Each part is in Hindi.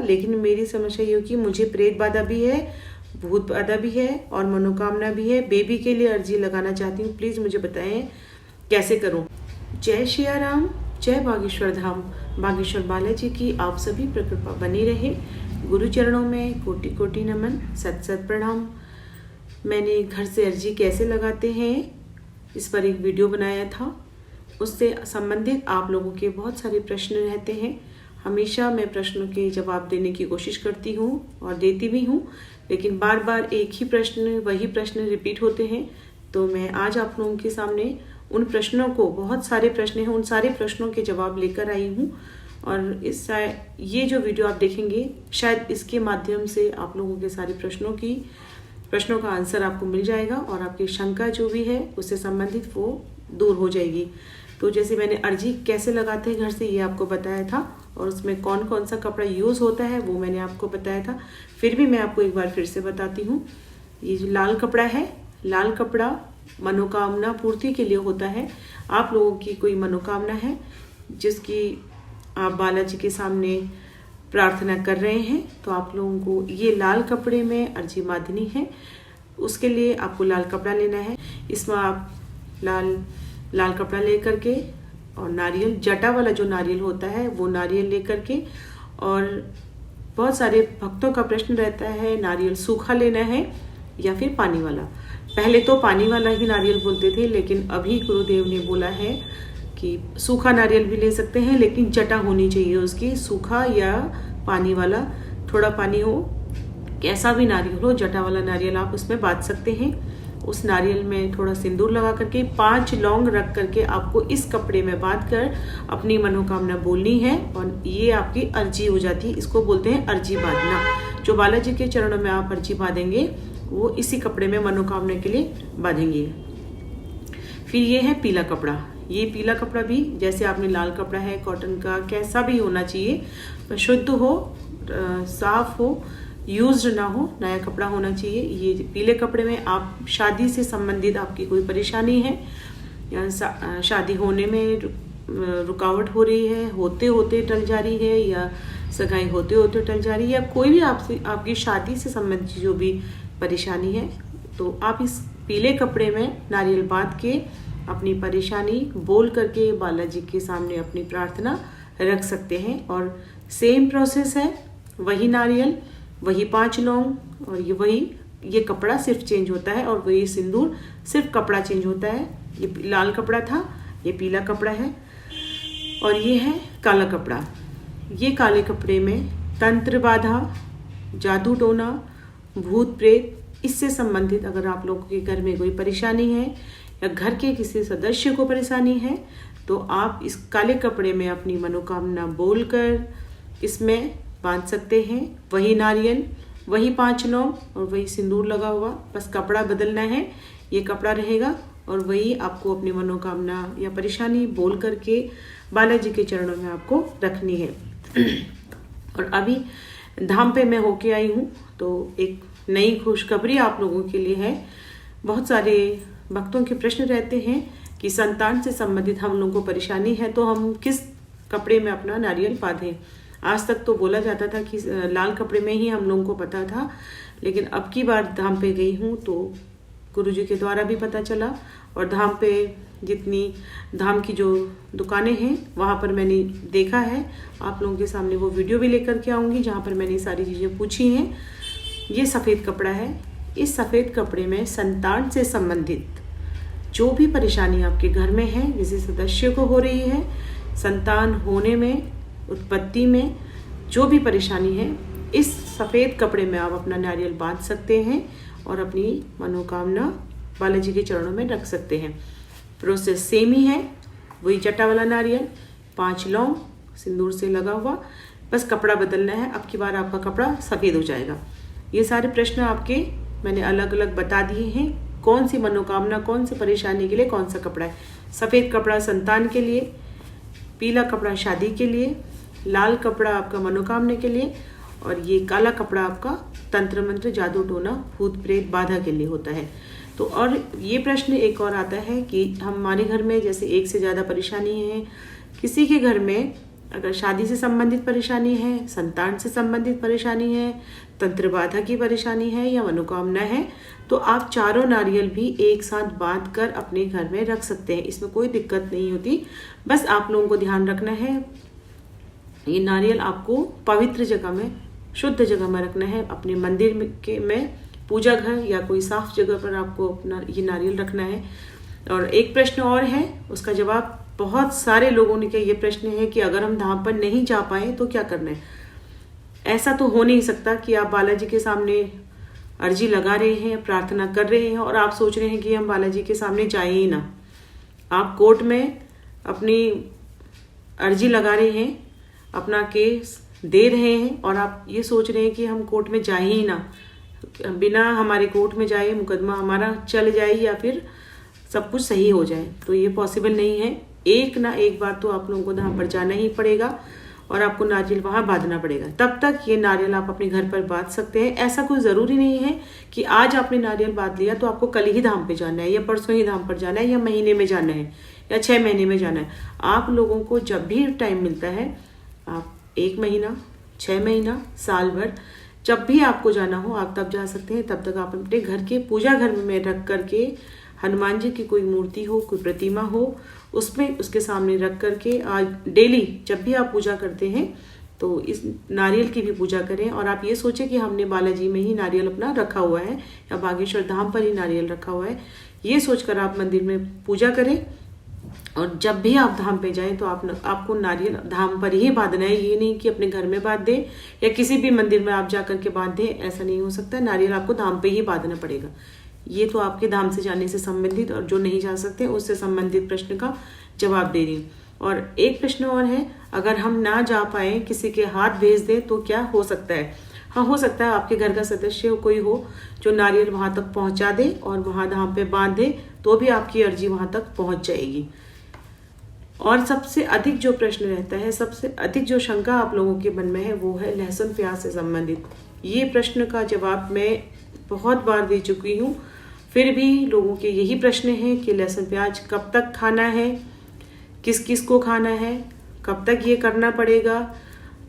लेकिन मेरी समस्या ये हो कि मुझे प्रेत बाधा भी है, भूत बाधा भी है और मनोकामना भी है। बेबी के लिए अर्जी लगाना चाहती हूँ, प्लीज़ मुझे बताएं कैसे करूँ। जय सिया राम, जय बागेश्वर धाम। बागेश्वर बालाजी की आप सभी पर कृपा बनी रहे। गुरु चरणों में कोटि कोटि नमन, सत सत प्रणाम। मैंने घर से अर्जी कैसे लगाते हैं इस पर एक वीडियो बनाया था। उससे संबंधित आप लोगों के बहुत सारे प्रश्न रहते हैं। हमेशा मैं प्रश्नों के जवाब देने की कोशिश करती हूँ और देती भी हूँ, लेकिन बार बार एक ही प्रश्न, वही प्रश्न रिपीट होते हैं। तो मैं आज आप लोगों के सामने उन प्रश्नों को, बहुत सारे प्रश्न हैं, उन सारे प्रश्नों के जवाब लेकर आई हूँ। और ये जो वीडियो आप देखेंगे, शायद इसके माध्यम से आप लोगों के सारे प्रश्नों का आंसर आपको मिल जाएगा और आपकी शंका जो भी है उससे संबंधित वो दूर हो जाएगी। तो जैसे मैंने अर्जी कैसे लगाते हैं घर से, ये आपको बताया था, और उसमें कौन कौन सा कपड़ा यूज़ होता है वो मैंने आपको बताया था। फिर भी मैं आपको एक बार फिर से बताती हूँ। ये जो लाल कपड़ा है, लाल कपड़ा मनोकामना पूर्ति के लिए होता है। आप लोगों की कोई मनोकामना है जिसकी आप बालाजी के सामने प्रार्थना कर रहे हैं, तो आप लोगों को ये लाल कपड़े में अर्जी बांधनी है। उसके लिए आपको लाल कपड़ा लेना है। इसमें आप लाल कपड़ा लेकर के और नारियल, जटा वाला जो नारियल होता है वो नारियल लेकर के, और बहुत सारे भक्तों का प्रश्न रहता है नारियल सूखा लेना है या फिर पानी वाला। पहले तो पानी वाला ही नारियल बोलते थे, लेकिन अभी गुरुदेव ने बोला है कि सूखा नारियल भी ले सकते हैं, लेकिन जटा होनी चाहिए उसकी, सूखा या पानी वाला, थोड़ा पानी हो, कैसा भी नारियल हो, जटा वाला नारियल आप उसमें बांध सकते हैं। उस नारियल में थोड़ा सिंदूर लगा करके 5 लौंग रख करके आपको इस कपड़े में बांध कर अपनी मनोकामना बोलनी है, और ये आपकी अर्जी हो जाती है। इसको बोलते हैं अर्जी बांधना। जो बालाजी के चरणों में आप अर्जी बांधेंगे वो इसी कपड़े में मनोकामना के लिए बांधेंगे। फिर ये है पीला कपड़ा। ये पीला कपड़ा भी जैसे आपने लाल कपड़ा है, कॉटन का, कैसा भी होना चाहिए, शुद्ध हो, साफ हो, यूज्ड ना हो, नया कपड़ा होना चाहिए। ये पीले कपड़े में आप शादी से संबंधित आपकी कोई परेशानी है या शादी होने में रुकावट हो रही है, होते होते टल जा रही है, या सगाई होते होते टल जा रही है, या कोई भी आपकी शादी से संबंधित जो भी परेशानी है, तो आप इस पीले कपड़े में नारियल बांध के अपनी परेशानी बोल करके बालाजी के सामने अपनी प्रार्थना रख सकते हैं। और सेम प्रोसेस है, वही नारियल, वही 5 लौंग, और ये कपड़ा सिर्फ चेंज होता है, और वही सिंदूर, सिर्फ कपड़ा चेंज होता है। ये लाल कपड़ा था, ये पीला कपड़ा है, और ये है काला कपड़ा। ये काले कपड़े में तंत्र बाधा, जादू टोना, भूत प्रेत, इससे संबंधित अगर आप लोगों के घर में कोई परेशानी है या घर के किसी सदस्य को परेशानी है, तो आप इस काले कपड़े में अपनी मनोकामना बोलकर इसमें बांध सकते हैं। वही नारियल, वही 5 लौंग और वही सिंदूर लगा हुआ, बस कपड़ा बदलना है, ये कपड़ा रहेगा, और वही आपको अपनी मनोकामना या परेशानी बोल करके बालाजी के चरणों में आपको रखनी है। और अभी धाम पे मैं होके आई हूँ, तो एक नई खुशखबरी आप लोगों के लिए है। बहुत सारे भक्तों के प्रश्न रहते हैं कि संतान से संबंधित हम लोगों को परेशानी है, तो हम किस कपड़े में अपना नारियल बांधें। आज तक तो बोला जाता था कि लाल कपड़े में ही हम लोगों को पता था, लेकिन अब की बार धाम पे गई हूँ तो गुरुजी के द्वारा भी पता चला, और धाम पे जितनी धाम की जो दुकानें हैं वहाँ पर मैंने देखा है। आप लोगों के सामने वो वीडियो भी लेकर के आऊँगी जहाँ पर मैंने सारी चीज़ें पूछी हैं। ये सफ़ेद कपड़ा है। इस सफ़ेद कपड़े में संतान से संबंधित जो भी परेशानी आपके घर में है, किसी सदस्य को हो रही है, संतान होने में, उत्पत्ति में जो भी परेशानी है, इस सफ़ेद कपड़े में आप अपना नारियल बांध सकते हैं और अपनी मनोकामना बालाजी के चरणों में रख सकते हैं। प्रोसेस सेम ही है, वही जटा वाला नारियल, 5 लौंग, सिंदूर से लगा हुआ, बस कपड़ा बदलना है। अब की बार आपका कपड़ा सफ़ेद हो जाएगा। ये सारे प्रश्न आपके मैंने अलग अलग बता दिए हैं, कौन सी मनोकामना, कौन सी परेशानी के लिए कौन सा कपड़ा है। सफ़ेद कपड़ा संतान के लिए, पीला कपड़ा शादी के लिए, लाल कपड़ा आपका मनोकामना के लिए, और ये काला कपड़ा आपका तंत्र मंत्र, जादू टोना, भूत प्रेत बाधा के लिए होता है। तो और ये प्रश्न एक और आता है कि हमारे घर में जैसे एक से ज़्यादा परेशानी है, किसी के घर में अगर शादी से संबंधित परेशानी है, संतान से संबंधित परेशानी है, तंत्र बाधा की परेशानी है या मनोकामना है, तो आप चारों नारियल भी एक साथ बांध कर अपने घर में रख सकते हैं। इसमें कोई दिक्कत नहीं होती। बस आप लोगों को ध्यान रखना है, ये नारियल आपको पवित्र जगह में, शुद्ध जगह में रखना है। अपने मंदिर में पूजा घर या कोई साफ जगह पर आपको अपना ये नारियल रखना है। और एक प्रश्न और है, उसका जवाब बहुत सारे लोगों ने किया। ये प्रश्न है कि अगर हम धाम पर नहीं जा पाए तो क्या करना है। ऐसा तो हो नहीं सकता कि आप बालाजी के सामने अर्जी लगा रहे हैं, प्रार्थना कर रहे हैं और आप सोच रहे हैं कि हम बालाजी के सामने जाए ही ना। आप कोर्ट में अपनी अर्जी लगा रहे हैं, अपना केस दे रहे हैं और आप ये सोच रहे हैं कि हम कोर्ट में जाए ही ना, बिना हमारे कोर्ट में जाए मुकदमा हमारा चल जाए या फिर सब कुछ सही हो जाए। तो ये पॉसिबल नहीं है। एक ना एक बार तो आप लोगों को धाम पर जाना ही पड़ेगा और आपको नारियल वहां बांधना पड़ेगा। तब तक ये नारियल आप अपने घर पर बांध सकते हैं। ऐसा कोई ज़रूरी नहीं है कि आज आपने नारियल बांध लिया तो आपको कल ही धाम पे जाना है या परसों ही धाम पर जाना है या महीने में जाना है या 6 महीने में जाना है। आप लोगों को जब भी टाइम मिलता है, आप 1 महीना, 6 महीना, साल भर, जब भी आपको जाना हो आप तब जा सकते हैं। तब तक आप अपने घर के पूजा घर में रख करके हनुमान जी की कोई मूर्ति हो, कोई प्रतिमा हो, उसमें उसके सामने रख करके आज डेली जब भी आप पूजा करते हैं तो इस नारियल की भी पूजा करें। और आप ये सोचें कि हमने बालाजी में ही नारियल अपना रखा हुआ है या बागेश्वर धाम पर ही नारियल रखा हुआ है, ये सोचकर आप मंदिर में पूजा करें। और जब भी आप धाम पे जाएं तो आपको नारियल धाम पर ही बांधना है। ये नहीं कि अपने घर में बांध दें या किसी भी मंदिर में आप जा करके बांध दें, ऐसा नहीं हो सकता। नारियल आपको धाम पे ही बांधना पड़ेगा। ये तो आपके धाम से जाने से संबंधित और जो नहीं जा सकते उससे संबंधित प्रश्न का जवाब दे रही हूँ। और एक प्रश्न और है, अगर हम ना जा पाए, किसी के हाथ भेज दें तो क्या हो सकता है। हाँ, हो सकता है आपके घर का सदस्य कोई हो जो नारियल वहां तक पहुंचा दे और वहां धाम पे बांध दे, तो भी आपकी अर्जी वहां तक पहुंच जाएगी। और सबसे अधिक जो प्रश्न रहता है, सबसे अधिक जो शंका आप लोगों के मन में है, वो है लहसुन प्याज से संबंधित। ये प्रश्न का जवाब मैं बहुत बार दे चुकी हूँ, फिर भी लोगों के यही प्रश्न है कि लहसुन प्याज कब तक खाना है, किस किस को खाना है, कब तक ये करना पड़ेगा।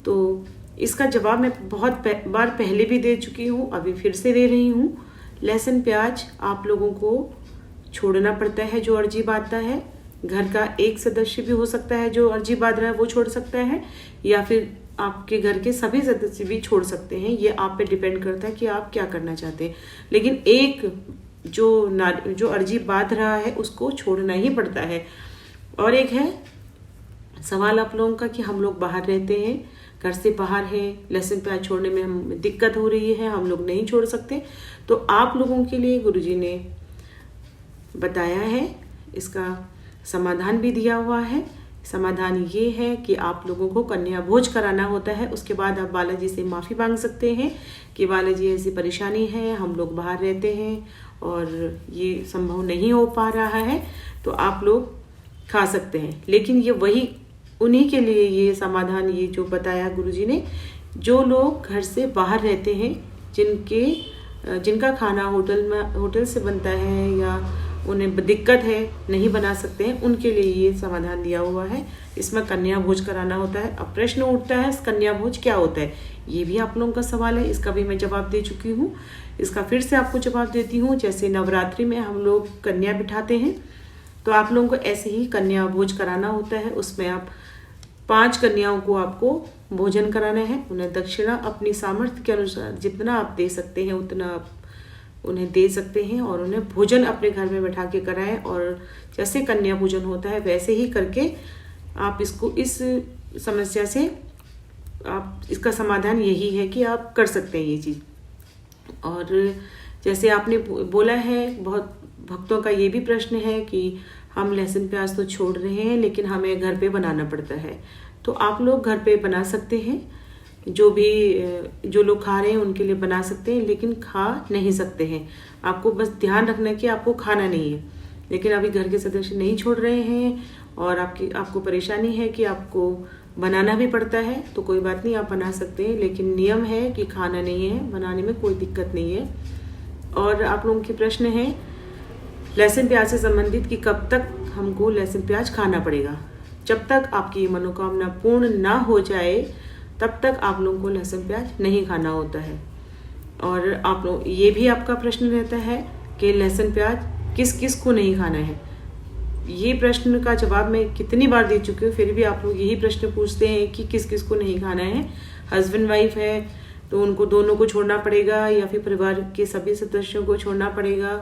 तो इसका जवाब मैं बहुत बार पहले भी दे चुकी हूँ, अभी फिर से दे रही हूँ। लहसुन प्याज आप लोगों को छोड़ना पड़ता है जो अर्जी बांधता है। घर का एक सदस्य भी हो सकता है जो अर्जी बांध रहा है, वो छोड़ सकता है, या फिर आपके घर के सभी सदस्य भी छोड़ सकते हैं। ये आप पे डिपेंड करता है कि आप क्या करना चाहते हैं। लेकिन एक जो अर्जी बांध रहा है उसको छोड़ना ही पड़ता है। और एक है सवाल आप लोगों का कि हम लोग बाहर रहते हैं, घर से बाहर है, लहसुन प्याज छोड़ने में हम दिक्कत हो रही है, हम लोग नहीं छोड़ सकते। तो आप लोगों के लिए गुरुजी ने बताया है, इसका समाधान भी दिया हुआ है। समाधान ये है कि आप लोगों को कन्या भोज कराना होता है। उसके बाद आप बालाजी से माफ़ी मांग सकते हैं कि बालाजी ऐसी परेशानी है, हम लोग बाहर रहते हैं और ये संभव नहीं हो पा रहा है, तो आप लोग खा सकते हैं। लेकिन ये वही उन्हीं के लिए ये समाधान, ये जो बताया गुरुजी ने, जो लोग घर से बाहर रहते हैं, जिनका खाना होटल से बनता है या उन्हें दिक्कत है, नहीं बना सकते हैं, उनके लिए ये समाधान दिया हुआ है। इसमें कन्या भोज कराना होता है। अब प्रश्न उठता है कन्या भोज क्या होता है, ये भी आप लोगों का सवाल है। इसका भी मैं जवाब दे चुकी हूँ, इसका फिर से आपको जवाब देती हूँ। जैसे नवरात्रि में हम लोग कन्या बिठाते हैं, तो आप लोगों को ऐसे ही कन्या भोज कराना होता है। उसमें आप 5 कन्याओं को आपको भोजन कराना है। उन्हें दक्षिणा अपनी सामर्थ्य के अनुसार जितना आप दे सकते हैं उतना आप उन्हें दे सकते हैं और उन्हें भोजन अपने घर में बैठा के कराएं। और जैसे कन्या पूजन होता है वैसे ही करके आप इस समस्या से आप इसका समाधान यही है कि आप कर सकते हैं ये चीज़। और जैसे आपने बोला है, बहुत भक्तों का ये भी प्रश्न है कि हम लहसुन प्याज तो छोड़ रहे हैं लेकिन हमें घर पे बनाना पड़ता है। तो आप लोग घर पे बना सकते हैं, जो लोग खा रहे हैं उनके लिए बना सकते हैं, लेकिन खा नहीं सकते हैं। आपको बस ध्यान रखना है कि आपको खाना नहीं है। लेकिन अभी घर के सदस्य नहीं छोड़ रहे हैं और आपको परेशानी है कि आपको बनाना भी पड़ता है, तो कोई बात नहीं, आप बना सकते हैं। लेकिन नियम है कि खाना नहीं है, बनाने में कोई दिक्कत नहीं है। और आप लोगों के प्रश्न है लहसुन प्याज से संबंधित कि कब तक हमको लहसुन प्याज खाना पड़ेगा। जब तक आपकी मनोकामना पूर्ण ना हो जाए तब तक आप लोगों को लहसुन प्याज नहीं खाना होता है। और आप लोग ये भी आपका प्रश्न रहता है कि लहसुन प्याज किस किस को नहीं खाना है। ये प्रश्न का जवाब मैं कितनी बार दे चुकी हूँ, फिर भी आप लोग यही प्रश्न पूछते हैं कि किस किस को नहीं खाना है। हस्बैंड वाइफ है तो उनको दोनों को छोड़ना पड़ेगा या फिर परिवार के सभी सदस्यों को छोड़ना पड़ेगा।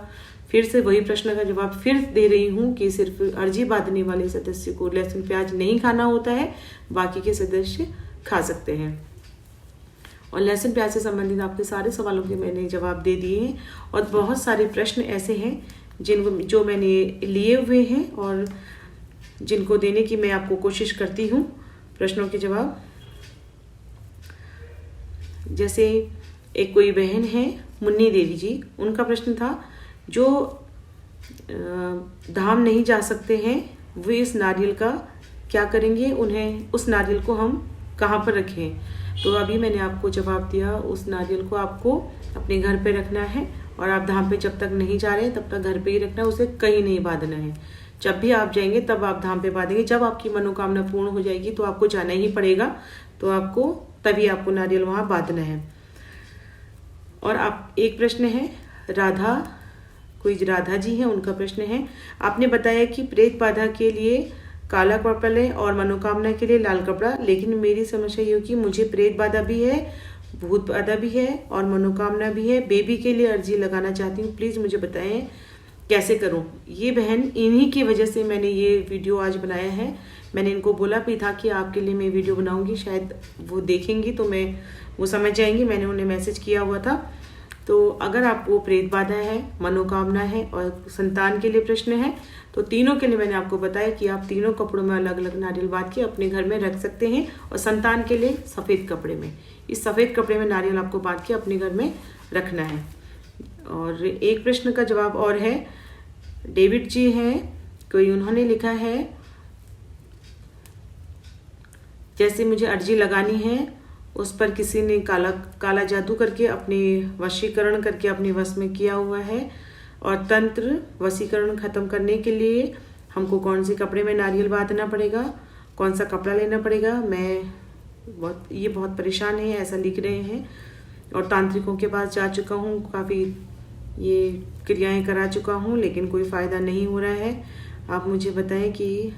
फिर से वही प्रश्न का जवाब फिर दे रही हूँ कि सिर्फ अर्जी बांधने वाले सदस्य को लहसुन प्याज नहीं खाना होता है, बाकी के सदस्य खा सकते हैं। और लहसुन प्याज से संबंधित आपके सारे सवालों के मैंने जवाब दे दिए हैं। और बहुत सारे प्रश्न ऐसे हैं जो मैंने लिए हुए हैं और जिनको देने की मैं आपको कोशिश करती हूँ प्रश्नों के जवाब। जैसे एक कोई बहन है मुन्नी देवी जी, उनका प्रश्न था जो धाम नहीं जा सकते हैं वो इस नारियल का क्या करेंगे, उन्हें उस नारियल को हम कहाँ पर रखें। तो अभी मैंने आपको जवाब दिया, उस नारियल को आपको अपने घर पे रखना है और आप धाम पे जब तक नहीं जा रहे हैं तब तक घर पे ही रखना है, उसे कहीं नहीं बांधना है। जब भी आप जाएंगे तब आप धाम पे बांधेंगे। जब आपकी मनोकामना पूर्ण हो जाएगी तो आपको जाना ही पड़ेगा, तो आपको तभी आपको नारियल वहां बांधना है। और आप एक प्रश्न है राधा, कोई राधा जी है, उनका प्रश्न है आपने बताया कि प्रेत बाधा के लिए काला कपड़ा लें और मनोकामना के लिए लाल कपड़ा, लेकिन मेरी समस्या ये कि मुझे प्रेत बाधा भी है, भूत बाधा भी है और मनोकामना भी है। बेबी के लिए अर्जी लगाना चाहती हूँ, प्लीज़ मुझे बताएं कैसे करूँ। ये बहन इन्हीं की वजह से मैंने ये वीडियो आज बनाया है। मैंने इनको बोला भी था कि आपके लिए मैं वीडियो बनाऊंगी, शायद वो देखेंगी तो वो समझ जाएंगी। मैंने उन्हें मैसेज किया हुआ था। तो अगर आपको प्रेत बाधा है, मनोकामना है और संतान के लिए प्रश्न है तो तीनों के लिए मैंने आपको बताया कि आप तीनों कपड़ों में अलग अलग नारियल बांध के अपने घर में रख सकते हैं। और संतान के लिए सफ़ेद कपड़े में, इस सफ़ेद कपड़े में नारियल आपको बांध के अपने घर में रखना है। और एक प्रश्न का जवाब और है, डेविड जी हैं कोई, उन्होंने लिखा है जैसे मुझे अर्जी लगानी है उस पर किसी ने काला जादू करके अपने वशीकरण करके अपने वश में किया हुआ है, और तंत्र वशीकरण खत्म करने के लिए हमको कौन से कपड़े में नारियल बांधना पड़ेगा, कौन सा कपड़ा लेना पड़ेगा। मैं बहुत परेशान है, ऐसा लिख रहे हैं। और तांत्रिकों के पास जा चुका हूँ, काफ़ी ये क्रियाएं करा चुका हूँ, लेकिन कोई फ़ायदा नहीं हो रहा है। आप मुझे बताएं कि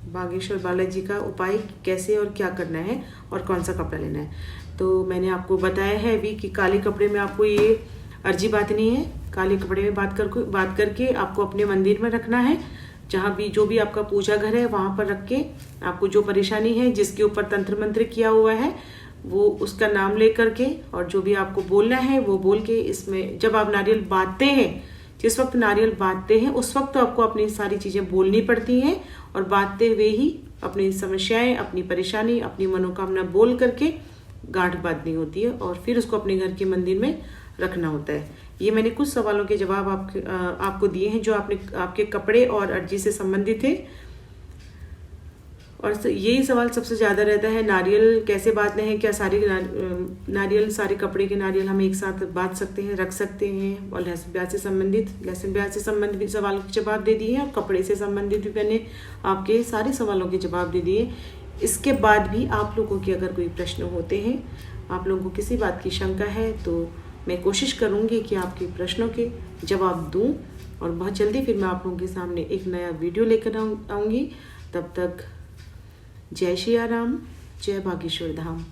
बागेश्वर बालाजी का उपाय कैसे और क्या करना है और कौन सा कपड़ा लेना है। तो मैंने आपको बताया है अभी कि काले कपड़े में आपको ये अर्जी बांधनी है। काले कपड़े में बात करके आपको अपने मंदिर में रखना है, जहाँ भी जो भी आपका पूजा घर है वहाँ पर रख के आपको जो परेशानी है, जिसके ऊपर तंत्र मंत्र किया हुआ है, वो उसका नाम ले करके और जो भी आपको बोलना है वो बोल के, इसमें जब आप नारियल बांधते हैं, जिस वक्त नारियल बांधते हैं उस वक्त तो आपको अपनी सारी चीज़ें बोलनी पड़ती हैं और बांधते हुए ही अपनी समस्याएं, अपनी परेशानी, अपनी मनोकामना बोल करके गांठ बांधनी होती है और फिर उसको अपने घर के मंदिर में रखना होता है। ये मैंने कुछ सवालों के जवाब आपको दिए हैं जो आपके कपड़े और अर्जी से संबंधित थे। और यही सवाल सबसे ज़्यादा रहता है, नारियल कैसे बांधने हैं, क्या सारे नारियल, सारे कपड़े के नारियल हम एक साथ बांध सकते हैं, रख सकते हैं। और लहसुन प्याज से संबंधित सवालों के जवाब दे दिए, और कपड़े से संबंधित भी मैंने आपके सारे सवालों के जवाब दे दिए। इसके बाद भी आप लोगों के अगर कोई प्रश्न होते हैं, आप लोगों को किसी बात की शंका है, तो मैं कोशिश करूँगी कि आपके प्रश्नों के जवाब दूँ। और बहुत जल्दी फिर मैं आप लोगों के सामने एक नया वीडियो लेकर आऊँगी। तब तक जय श्री राम, जय बागेश्वर धाम।